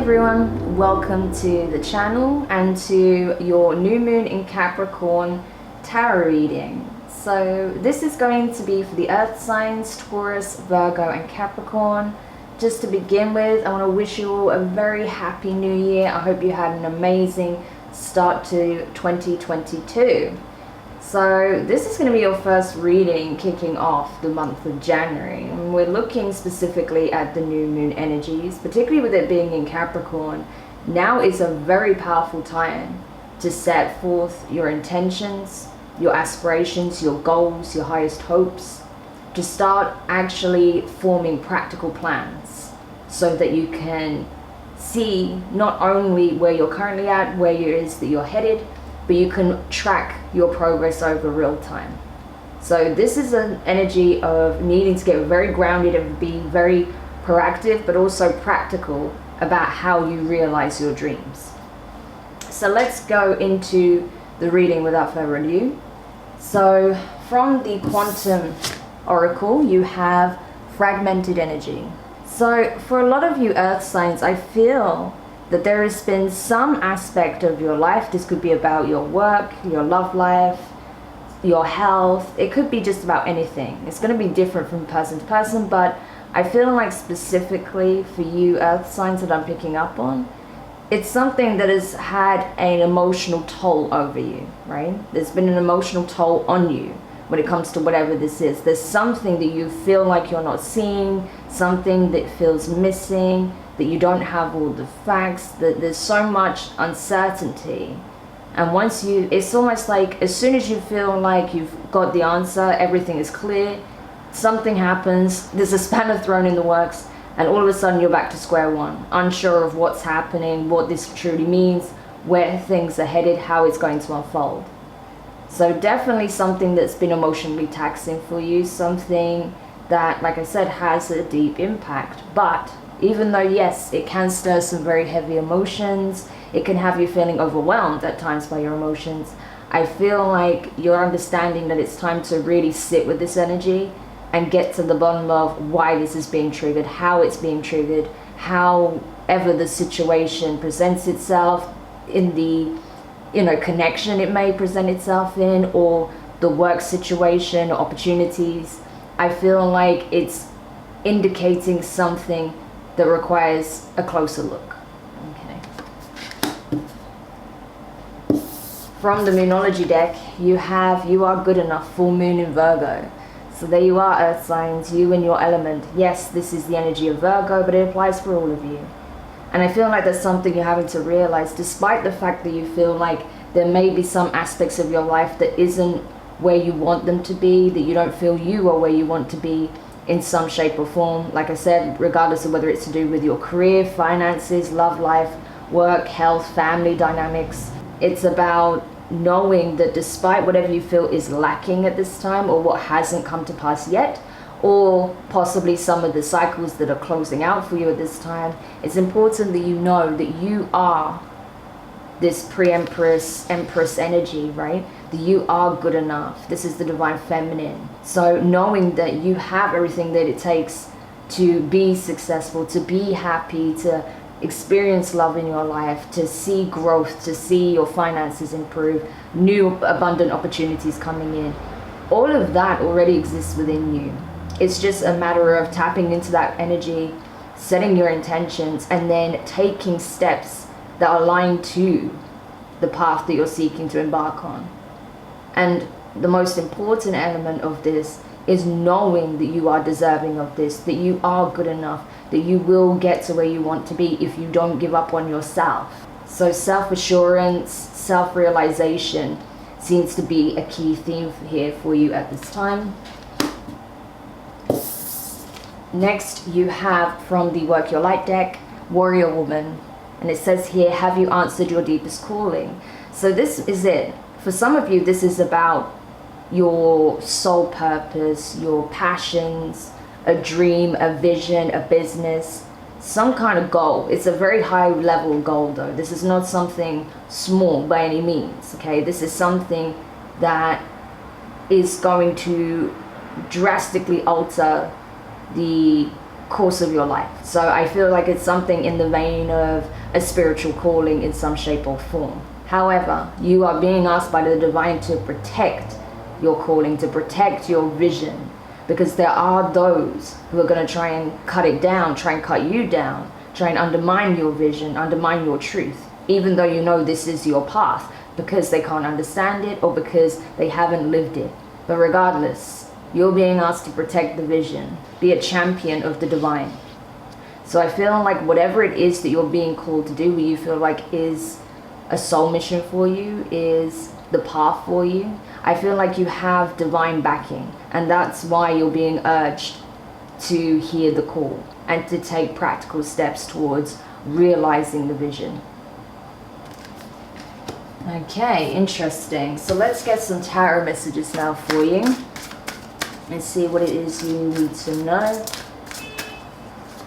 everyone, welcome to the channel and to your new moon in Capricorn tarot reading. So this is going to be for the earth signs, Taurus, Virgo and Capricorn. Just to begin with, I want to wish you all a very happy new year. I hope you had an amazing start to 2022. So this is going to be your first reading kicking off the month of January, and we're looking specifically at the new moon energies, particularly with it being in Capricorn. Now is a very powerful time to set forth your intentions, your aspirations, your goals, your highest hopes, to start actually forming practical plans so that you can see not only where you're currently at, where it is that you're headed, but you can track your progress over real time. So this is an energy of needing to get very grounded and be very proactive, but also practical about how you realize your dreams. So let's go into the reading without further ado. So from the Quantum Oracle, you have fragmented energy. So for a lot of you earth signs, I feel that there has been some aspect of your life. This could be about your work, your love life, your health. It could be just about anything. It's going to be different from person to person, but I feel like specifically for you earth signs that I'm picking up on, it's something that has had an emotional toll over you, right? There's been an emotional toll on you when it comes to whatever this is. There's something that you feel like you're not seeing, something that feels missing, that you don't have all the facts, that there's so much uncertainty. And once it's almost like as soon as you feel like you've got the answer, everything is clear, something happens, there's a spanner thrown in the works, and all of a sudden you're back to square one, unsure of what's happening, what this truly means, where things are headed, how it's going to unfold. So definitely something that's been emotionally taxing for you, something that, like I said, has a deep impact. But even though, yes, it can stir some very heavy emotions, it can have you feeling overwhelmed at times by your emotions, I feel like you're understanding that it's time to really sit with this energy and get to the bottom of why this is being triggered, how it's being triggered, however the situation presents itself in the connection it may present itself in, or the work situation or opportunities. I feel like it's indicating something that requires a closer look. Okay. From the Moonology deck, you have You Are Good Enough, full moon in Virgo. So there you are, earth signs, you and your element. Yes, this is the energy of Virgo, but it applies for all of you. And I feel like there's something you're having to realize, despite the fact that you feel like there may be some aspects of your life that isn't where you want them to be, that you don't feel you are where you want to be in some shape or form. Like I said, regardless of whether it's to do with your career, finances, love life, work, health, family dynamics. It's about knowing that despite whatever you feel is lacking at this time, or what hasn't come to pass yet, or possibly some of the cycles that are closing out for you at this time, it's important that you know that you are this pre-empress, empress energy, right? That you are good enough. This is the divine feminine. So knowing that you have everything that it takes to be successful, to be happy, to experience love in your life, to see growth, to see your finances improve, new abundant opportunities coming in, all of that already exists within you. It's just a matter of tapping into that energy, setting your intentions, and then taking steps that are aligned to the path that you're seeking to embark on. And the most important element of this is knowing that you are deserving of this, that you are good enough, that you will get to where you want to be if you don't give up on yourself. So self-assurance, self-realization seems to be a key theme here for you at this time. Next, you have from the Work Your Light deck, Warrior Woman. And it says here, have you answered your deepest calling? So this is it. For some of you, this is about your soul purpose, your passions, a dream, a vision, a business, some kind of goal. It's a very high level goal though. This is not something small by any means, okay? This is something that is going to drastically alter the course of your life. So I feel like it's something in the vein of a spiritual calling in some shape or form. However, you are being asked by the divine to protect your calling, to protect your vision, because there are those who are going to try and cut it down, try and cut you down, try and undermine your vision, undermine your truth, even though you know this is your path, because they can't understand it or because they haven't lived it. But regardless, you're being asked to protect the vision, be a champion of the divine. So I feel like whatever it is that you're being called to do, what you feel like is a soul mission for you, is the path for you, I feel like you have divine backing, and that's why you're being urged to hear the call and to take practical steps towards realizing the vision. Okay, interesting. So let's get some tarot messages now for you and see what it is you need to know.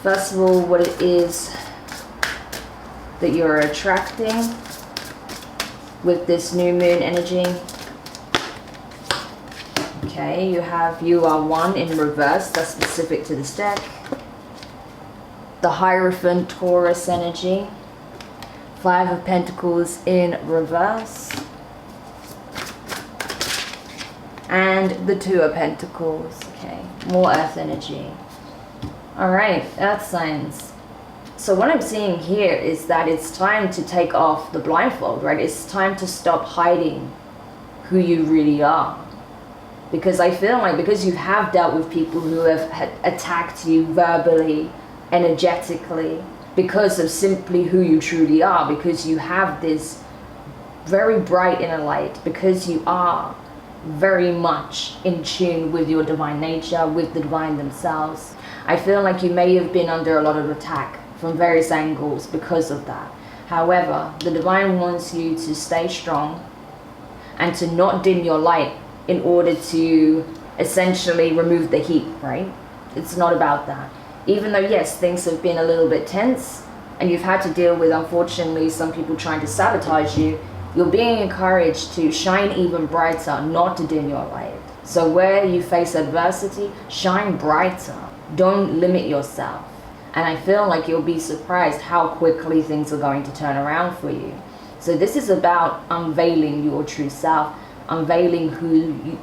First of all, what it is that you're attracting with this new moon energy. Okay, you are one in reverse, that's specific to this deck. The Hierophant, Taurus energy. 5 of Pentacles in reverse. And the 2 of Pentacles. Okay, more Earth energy. Alright, Earth signs. So what I'm seeing here is that it's time to take off the blindfold, right? It's time to stop hiding who you really are. Because I feel like, because you have dealt with people who have attacked you verbally, energetically, because of simply who you truly are, because you have this very bright inner light, because you are very much in tune with your divine nature, with the divine themselves. I feel like you may have been under a lot of attack from various angles because of that. However, the divine wants you to stay strong and to not dim your light in order to essentially remove the heat, right? It's not about that. Even though, yes, things have been a little bit tense and you've had to deal with, unfortunately, some people trying to sabotage you, you're being encouraged to shine even brighter, not to dim your light. So where you face adversity, shine brighter. Don't limit yourself. And I feel like you'll be surprised how quickly things are going to turn around for you. So this is about unveiling your true self, unveiling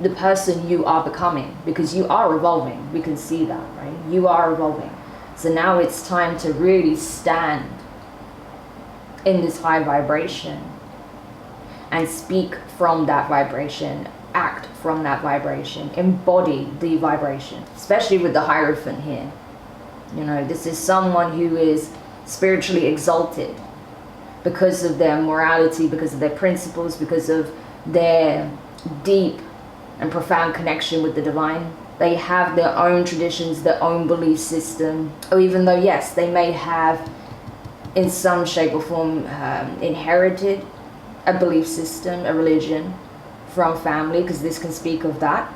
the person you are becoming, because you are evolving. We can see that, right? You are evolving. So now it's time to really stand in this high vibration and speak from that vibration, act from that vibration, embody the vibration, especially with the Hierophant here. You know, this is someone who is spiritually exalted because of their morality, because of their principles, because of their deep and profound connection with the divine. They have their own traditions, their own belief system, or even though, yes, they may have in some shape or form inherited a belief system, a religion from family, because this can speak of that,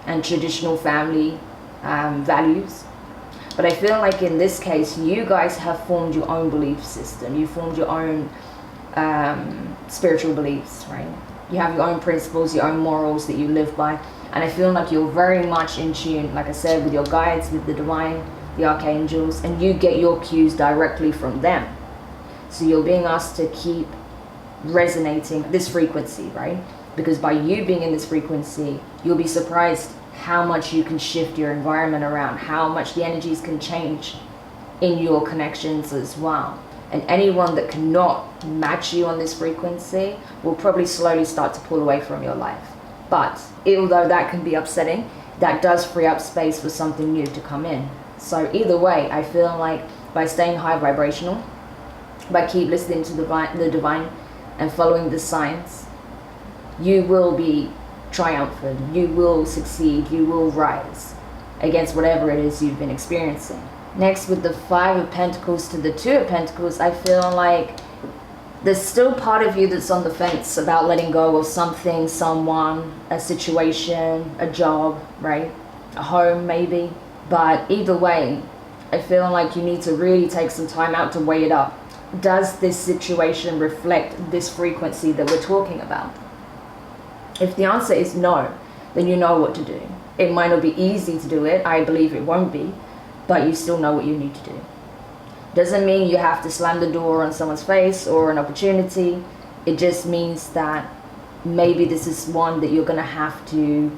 and traditional family values. But I feel like in this case, you guys have formed your own belief system. You formed your own spiritual beliefs, right? You have your own principles, your own morals that you live by. And I feel like you're very much in tune, like I said, with your guides, with the divine, the archangels, and you get your cues directly from them. So you're being asked to keep resonating this frequency, right? Because by you being in this frequency, you'll be surprised how much you can shift your environment around, how much the energies can change in your connections as well. And anyone that cannot match you on this frequency will probably slowly start to pull away from your life. But although that can be upsetting, that does free up space for something new to come in. So either way, I feel like by staying high vibrational, by keep listening to the divine and following the signs, you will be triumphant, you will succeed, you will rise against whatever it is you've been experiencing. Next, with the 5 of Pentacles to the 2 of Pentacles, I feel like there's still part of you that's on the fence about letting go of something, someone, a situation, a job, right? A home maybe. But either way, I feel like you need to really take some time out to weigh it up. Does this situation reflect this frequency that we're talking about? If the answer is no, then you know what to do. It might not be easy to do it. I believe it won't be. but you still know what you need to do. Doesn't mean you have to slam the door on someone's face or an opportunity. It just means that maybe this is one that you're going to have to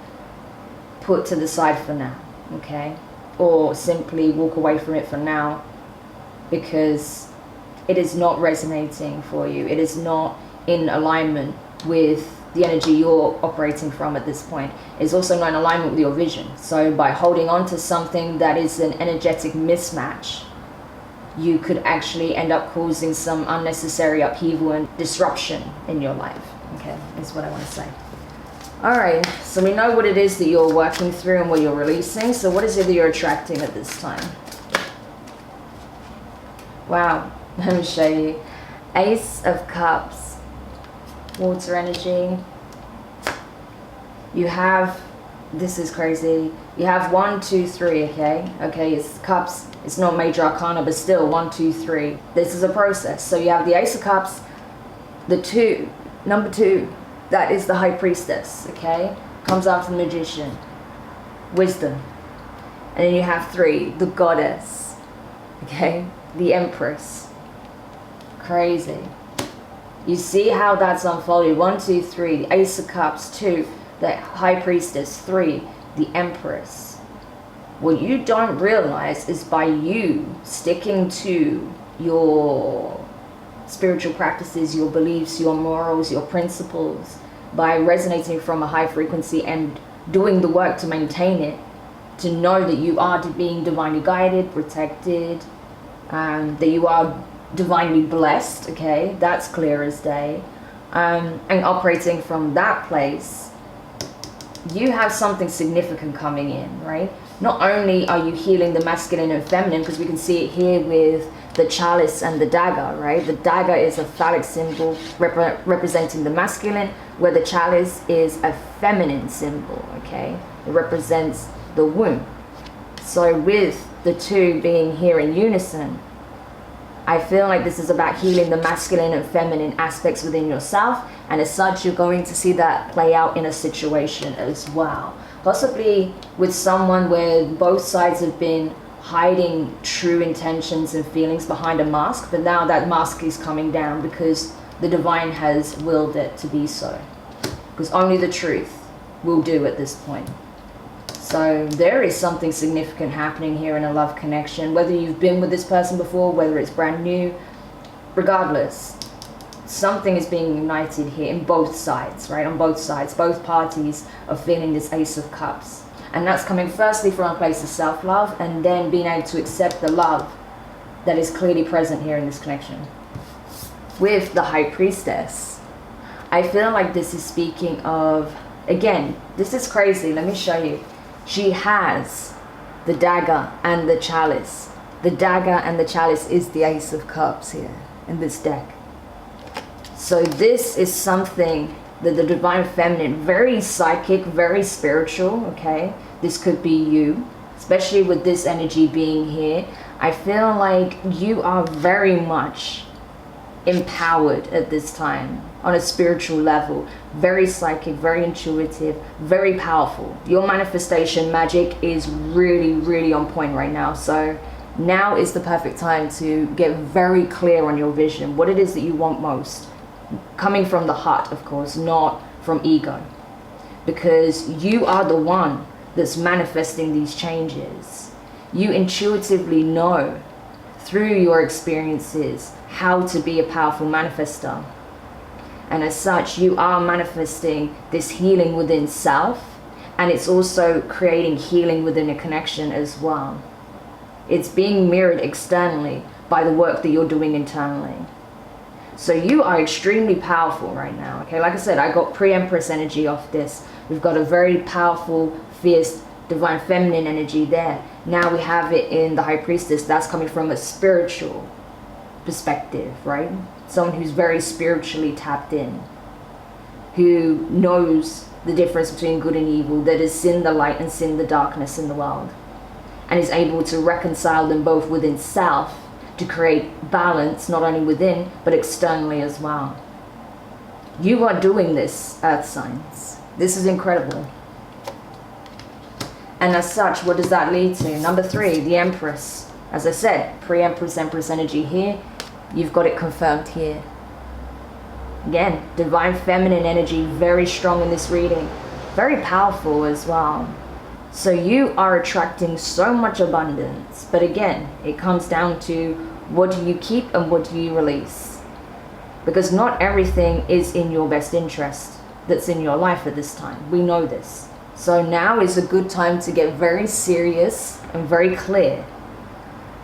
put to the side for now, okay? Or simply walk away from it for now, because it is not resonating for you. It is not in alignment with the energy you're operating from at this point. It's also not in alignment with your vision. So by holding on to something that is an energetic mismatch, you could actually end up causing some unnecessary upheaval and disruption in your life. Okay, is what I want to say. All right, so we know what it is that you're working through and what you're releasing. So what is it that you're attracting at this time? Wow, let me show you. Ace of Cups, water energy. You have, this is crazy. You have 1, 2, 3, okay? Okay, it's cups. It's not major arcana, but still 1, 2, 3. This is a process. So you have the Ace of Cups, the 2, number 2, that is the High Priestess, okay? Comes after the Magician, Wisdom. And then you have 3, the Goddess, okay? The Empress. Crazy. You see how that's unfolded. 1, 2, 3, the Ace of Cups, 2, the High Priestess, 3, the Empress. What you don't realize is by you sticking to your spiritual practices, your beliefs, your morals, your principles, by resonating from a high frequency and doing the work to maintain it, to know that you are being divinely guided, protected, that you are divinely blessed, okay, that's clear as day, and operating from that place, you have something significant coming in, right? Not only are you healing the masculine and feminine, because we can see it here with the chalice and the dagger, right? The dagger is a phallic symbol representing the masculine, where the chalice is a feminine symbol, okay? It represents the womb. So with the two being here in unison, I feel like this is about healing the masculine and feminine aspects within yourself, and as such, you're going to see that play out in a situation as well. Possibly with someone where both sides have been hiding true intentions and feelings behind a mask, but now that mask is coming down because the divine has willed it to be so. Because only the truth will do at this point. So there is something significant happening here in a love connection, whether you've been with this person before, whether it's brand new, regardless, something is being united here in both sides, right? On both sides, both parties are feeling this Ace of Cups. And that's coming firstly from a place of self-love, and then being able to accept the love that is clearly present here in this connection. With the High Priestess, I feel like this is speaking of, again, this is crazy, let me show you. She has the dagger and the chalice. The dagger and the chalice is the Ace of Cups here in this deck. So this is something that the divine feminine, very psychic, very spiritual, okay? This could be you, especially with this energy being here. I feel like you are very much empowered at this time on a spiritual level, very psychic, very intuitive, very powerful. Your manifestation magic is really, really on point right now. So now is the perfect time to get very clear on your vision, what it is that you want most, coming from the heart, of course, not from ego, because you are the one that's manifesting these changes. You intuitively know through your experiences how to be a powerful manifestor. And as such, you are manifesting this healing within self, and it's also creating healing within a connection as well. It's being mirrored externally by the work that you're doing internally. So you are extremely powerful right now, okay? Like I said, I got pre-Empress energy off this. We've got a very powerful, fierce, divine feminine energy there. Now we have it in the High Priestess. That's coming from a spiritual perspective, right? Someone who's very spiritually tapped in, who knows the difference between good and evil, that has seen the light and seen the darkness in the world, and is able to reconcile them both within self to create balance, not only within, but externally as well. You are doing this, Earth signs. This is incredible. And as such, what does that lead to? Number 3, the Empress. As I said, pre-Empress, Empress energy here. You've got it confirmed here. Again, divine feminine energy, very strong in this reading. Very powerful as well. So you are attracting so much abundance. But again, it comes down to what do you keep and what do you release? Because not everything is in your best interest that's in your life at this time. We know this. So now is a good time to get very serious and very clear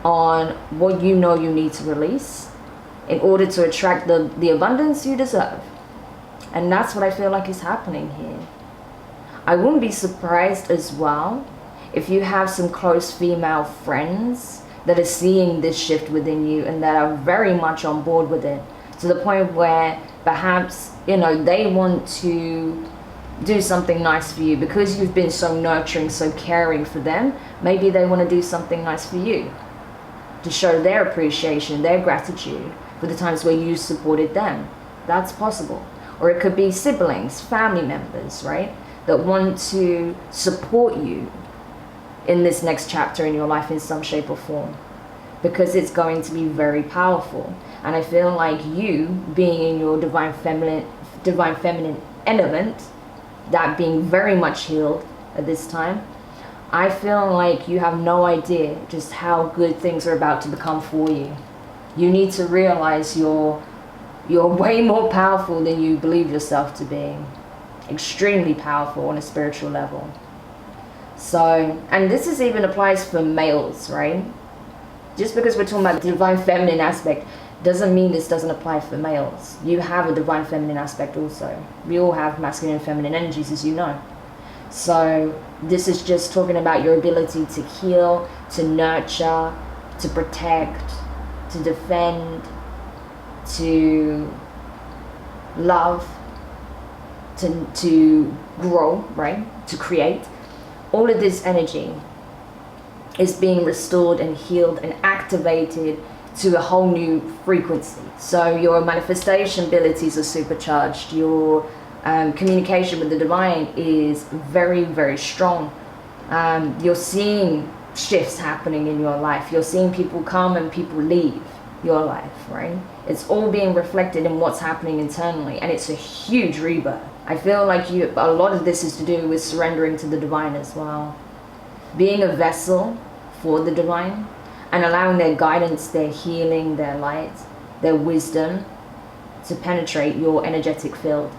on what you know you need to release in order to attract the abundance you deserve. And that's what I feel like is happening here. I wouldn't be surprised as well if you have some close female friends that are seeing this shift within you and that are very much on board with it, to the point where perhaps, you know, they want to do something nice for you because you've been so nurturing, so caring for them. Maybe they want to do something nice for you to show their appreciation, their gratitude for the times where you supported them. That's possible. Or it could be siblings, family members, right, that want to support you in this next chapter in your life in some shape or form, because it's going to be very powerful. And I feel like you being in your divine feminine element, that being very much healed at this time, I feel like you have no idea just how good things are about to become for you. You need to realize you're way more powerful than you believe yourself to be. Extremely powerful on a spiritual level. So, and this is even applies for males, right? Just because we're talking about the divine feminine aspect doesn't mean this doesn't apply for males. You have a divine feminine aspect also. We all have masculine and feminine energies, as you know. So this is just talking about your ability to heal, to nurture, to protect, to defend, to love, to grow, right? To create. All of this energy is being restored and healed and activated to a whole new frequency. So your manifestation abilities are supercharged. Your communication with the divine is very, very strong. You're seeing shifts happening in your life. You're seeing people come and people leave your life, right? It's all being reflected in what's happening internally, and it's a huge rebirth. I feel like a lot of this is to do with surrendering to the divine as well. Being a vessel for the divine and allowing their guidance, their healing, their light, their wisdom to penetrate your energetic field,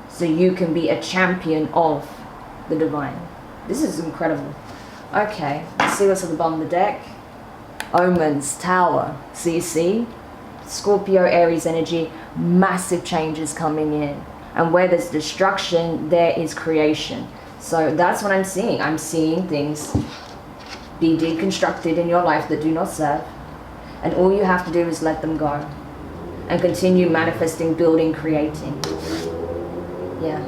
so you can be a champion of the divine. This is incredible. Okay, let's see what's at the bottom of the deck. Omens, Tower. So you see, Scorpio, Aries energy, massive changes coming in. And where there's destruction, there is creation. So that's what I'm seeing. I'm seeing things be deconstructed in your life that do not serve. And all you have to do is let them go. And continue manifesting, building, creating. Yeah.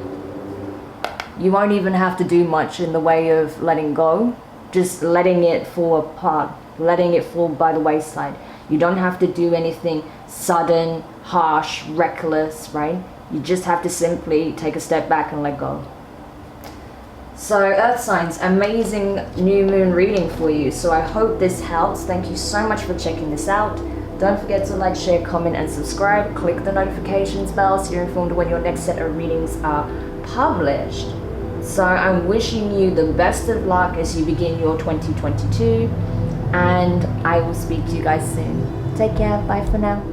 You won't even have to do much in the way of letting go. Just letting it fall apart. Letting it fall by the wayside. You don't have to do anything sudden, harsh, reckless, right? You just have to simply take a step back and let go. So Earth signs, amazing new moon reading for you. So I hope this helps. Thank you so much for checking this out. Don't forget to like, share, comment and subscribe. Click the notifications bell so you're informed when your next set of readings are published. So I'm wishing you the best of luck as you begin your 2022. And I will speak to you guys soon. Take care. Bye for now.